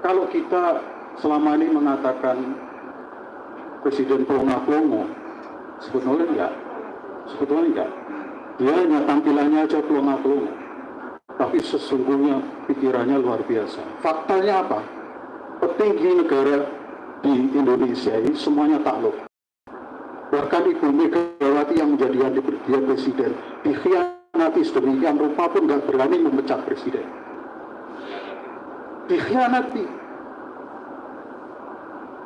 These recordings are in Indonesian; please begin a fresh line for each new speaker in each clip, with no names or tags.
kalau kita selama ini mengatakan Presiden plonga-plongo, sebetulnya enggak. Dia hanya tampilannya aja plonga-plongo, tapi sesungguhnya pikirannya luar biasa. Faktanya apa? Petinggi negara di Indonesia ini semuanya takluk. Bahkan Ibu Megawati yang menjadi dia presiden dikhianati sedemikian rupa pun nggak berani memecat presiden. Dikhianati.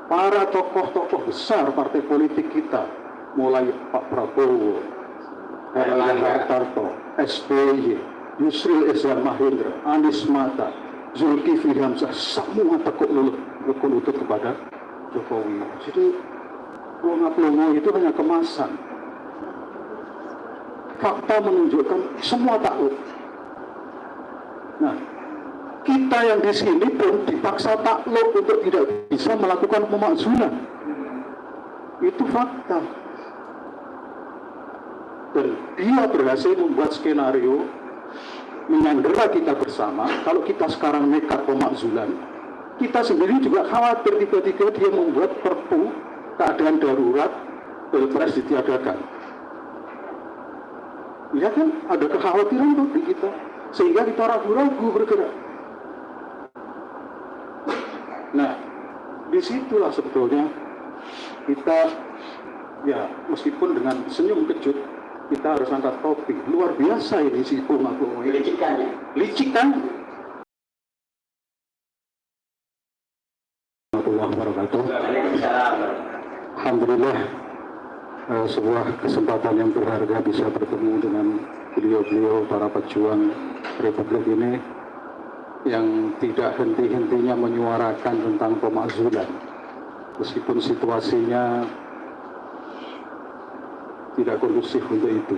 Para tokoh-tokoh besar partai politik kita, mulai Pak Prabowo, Erlangga Hartarto, SBY, Yusril Izzah Mahendra, Anies Mata, Zulkifli Hamzah, semua tekuk lutut kepada Jokowi. Jadi plonga-plongo itu hanya kemasan. Fakta menunjukkan semua takluk. Nah, kita yang di sini pun dipaksa takluk untuk tidak bisa melakukan pemakzulan. Itu fakta. Dan dia berhasil membuat skenario menyandera kita bersama. Kalau kita sekarang nekat pemakzulan, kita sendiri juga khawatir tiba-tiba dia membuat perpu keadaan darurat pilpres ditiadakan. Ya kan, ada kekhawatiran bagi kita, sehingga kita ragu-ragu bergerak. Nah, disitulah sebetulnya kita, ya meskipun dengan senyum kejut, kita harus angkat topi. Luar biasa ini si plonga-plongo ini. Licikan. Alhamdulillah, sebuah kesempatan yang berharga bisa bertemu dengan beliau-beliau para pejuang Republik ini yang tidak henti-hentinya menyuarakan tentang pemakzulan, meskipun situasinya tidak kondusif untuk itu.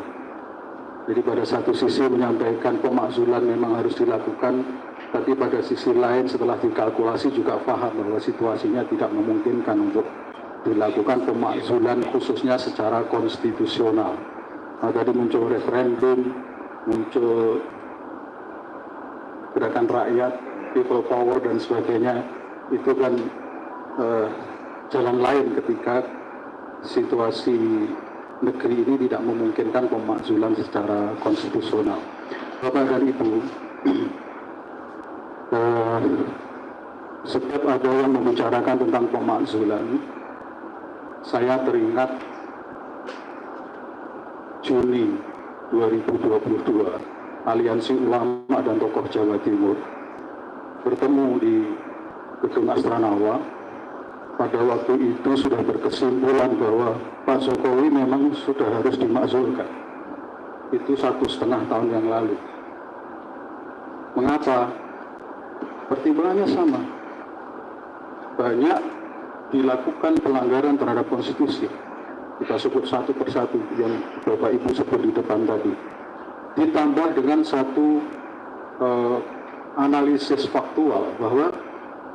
Jadi pada satu sisi menyampaikan pemakzulan memang harus dilakukan, tapi pada sisi lain setelah dikalkulasi juga paham bahwa situasinya tidak memungkinkan untuk dilakukan pemakzulan khususnya secara konstitusional. Nah, tadi muncul referendum, muncul gerakan rakyat, people power dan sebagainya. Itu kan jalan lain ketika situasi negeri ini tidak memungkinkan pemakzulan secara konstitusional. Bapak dan Ibu, setiap ada yang membicarakan tentang pemakzulan, saya teringat Juni 2022, Aliansi Ulama dan Tokoh Jawa Timur bertemu di Gedung Astranawa. Pada waktu itu sudah berkesimpulan bahwa Pak Jokowi memang sudah harus dimakzulkan. Itu 1,5 tahun yang lalu. Mengapa? Pertimbangannya sama. Banyak dilakukan pelanggaran terhadap konstitusi. Kita sebut satu persatu yang Bapak Ibu sebut di depan tadi. Ditambah dengan satu analisis faktual bahwa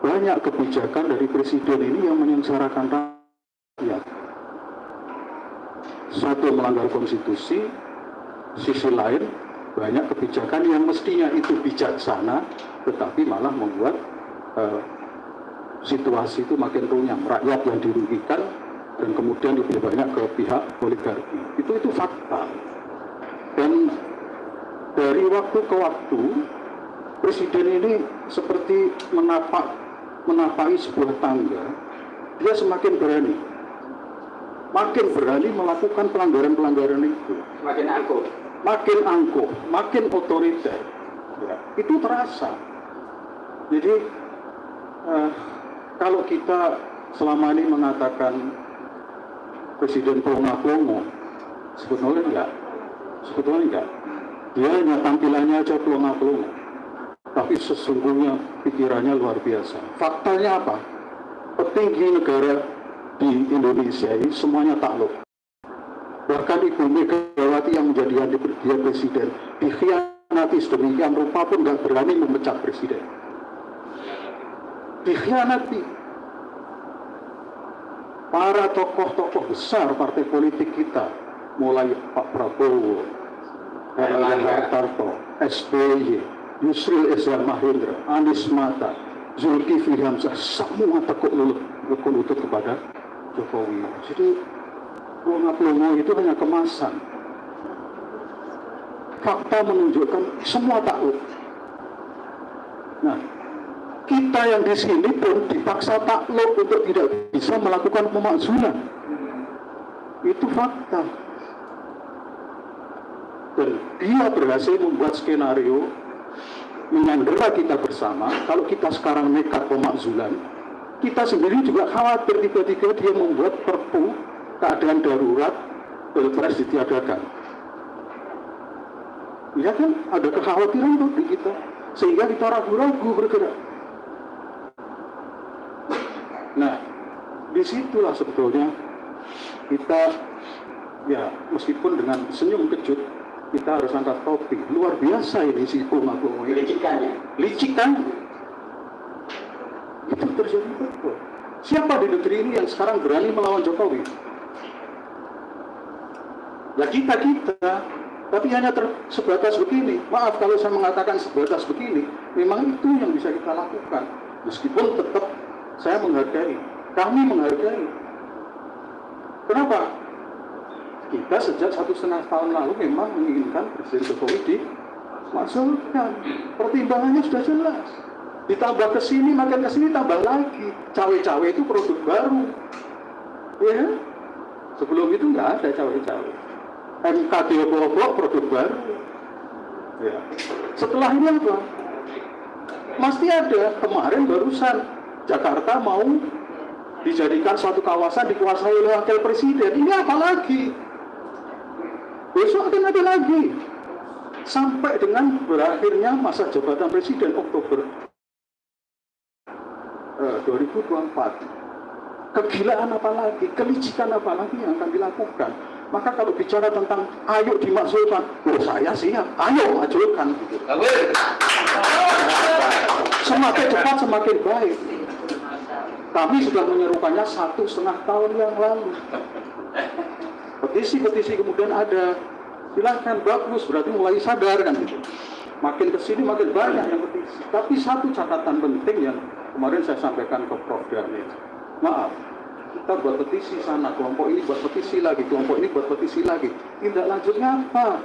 banyak kebijakan dari presiden ini yang menyengsarakan rakyat. Satu, melanggar konstitusi. Sisi lain, banyak kebijakan yang mestinya itu bijaksana, tetapi malah membuat situasi itu makin runyam. Rakyat yang dirugikan dan kemudian lebih banyak ke pihak oligarki. Itu fakta. Dan dari waktu ke waktu, presiden ini seperti menapaki sebuah tangga, dia semakin berani. Makin berani melakukan pelanggaran-pelanggaran itu. Makin angkuh, makin otoriter. Ya, itu terasa. Jadi, kalau kita selama ini mengatakan Presiden plonga-plongo, sebetulnya enggak. Dia hanya tampilannya aja plonga-plongo, tapi sesungguhnya pikirannya luar biasa. Faktanya apa? Petinggi negara di Indonesia ini semuanya takluk. Bahkan Ibu Megawati yang menjadi dia presiden dikhianati sedemikian rupa pun nggak berani memecat presiden. Dikhianati. Para tokoh-tokoh besar partai politik kita, mulai Pak Prabowo, Erlangga Hartarto, SBY, Yusril Izzah Mahendra, Anies Mata, Zulkifli Hamzah, semua tekuk lutut kepada Jokowi. Jadi pelongo itu hanya kemasan. Fakta menunjukkan semua takluk. Nah, kita yang di sini pun dipaksa takluk untuk tidak bisa melakukan pemakzulan. Itu fakta. Dan dia berhasil membuat skenario menyandera kita bersama. Kalau kita sekarang nekat pemakzulan, kita sendiri juga khawatir tiba-tiba dia membuat perpu keadaan darurat pilpres ditiadakan. Ya kan, ada kekhawatiran tuh di kita, sehingga kita ragu-ragu bergerak. Nah, disitulah sebetulnya kita, ya meskipun dengan senyum kejut, kita harus angkat topi. Luar biasa ini si Bunga-Bunga ini. Licikan. Itu terjadi betul. Siapa di negeri ini yang sekarang berani melawan Jokowi? Ya kita. Tapi hanya sebatas begini. Maaf kalau saya mengatakan sebatas begini. Memang itu yang bisa kita lakukan. Meskipun tetap saya menghargai. Kami menghargai. Kenapa? Kita sejak 1,5 tahun lalu memang menginginkan Presiden Jokowi dimakzulkan. Pertimbangannya sudah jelas. Ditambah ke sini, makin ke sini tambah lagi. Cawe-cawe itu produk baru. Ya, sebelum itu nggak ada cawe-cawe. MKD Obok produk baru. Ya. Setelah ini apa? Pasti ada. Kemarin barusan Jakarta mau dijadikan suatu kawasan dikuasai oleh wakil presiden. Ini apa lagi? Besok akan ada lagi. Sampai dengan berakhirnya masa jabatan presiden Oktober 2024. Kegilaan apa lagi? Kelicikan apa lagi yang akan dilakukan? Maka kalau bicara tentang ayo dimakzulkan, saya siap, ayo majukan. Gitu. Semakin cepat semakin baik. Kami sudah menyerukannya 1,5 tahun yang lalu. Petisi kemudian ada, silahkan, bagus, berarti mulai sadar kan gitu. Makin kesini makin banyak yang petisi. Tapi satu catatan penting yang kemarin saya sampaikan ke Prof. Daniel. Maaf, kita buat petisi sana, kelompok ini buat petisi lagi, kelompok ini buat petisi lagi. Tindak lanjutnya apa?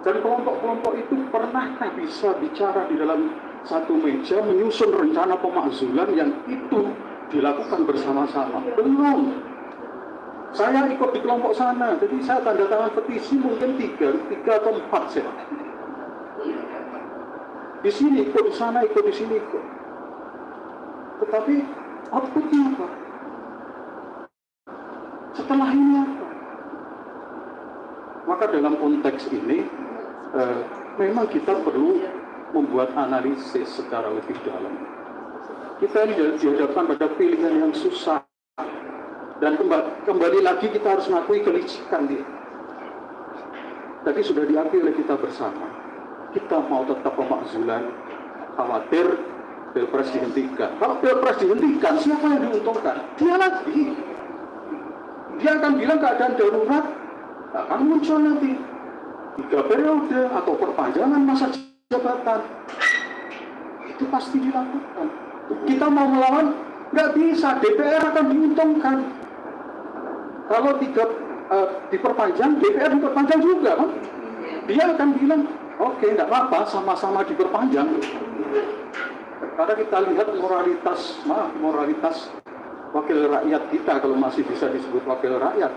Dan kelompok-kelompok itu pernahkah bisa bicara di dalam satu meja menyusun rencana pemakzulan yang itu dilakukan bersama-sama? Belum. Saya ikut di kelompok sana, jadi saya tanda tangan petisi mungkin 3 atau 4 set. Di sini ikut, di sana ikut, di sini ikut. Tetapi outputnya apa? Setelah ini apa? Maka dalam konteks ini memang kita perlu membuat analisis secara lebih dalam. Kita ini dihadapkan pada pilihan yang susah. Dan kembali lagi kita harus mengakui kelicikan dia. Tadi sudah diakui oleh kita bersama. Kita mau tetap pemakzulan, khawatir pilpres dihentikan. Kalau pilpres dihentikan, siapa yang diuntungkan? Dia lagi. Dia akan bilang keadaan darurat akan muncul nanti 3 periode atau perpanjangan masa jabatan. Itu pasti dilakukan. Kita mau melawan, nggak bisa. DPR akan diuntungkan. Kalau diperpanjang, DPR diperpanjang juga kan? Dia akan bilang, oke, nggak apa-apa, sama-sama diperpanjang. Karena kita lihat moralitas wakil rakyat kita, kalau masih bisa disebut wakil rakyat,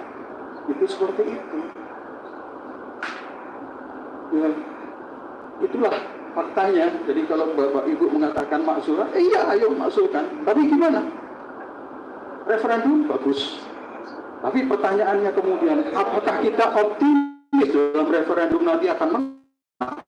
itu seperti itu. Ya, itulah faktanya. Jadi kalau Bapak Ibu mengatakan makzulan, iya ayo makzulkan. Tapi gimana? Referendum bagus. Tapi pertanyaannya kemudian, apakah kita optimis dalam referendum nanti akan menang?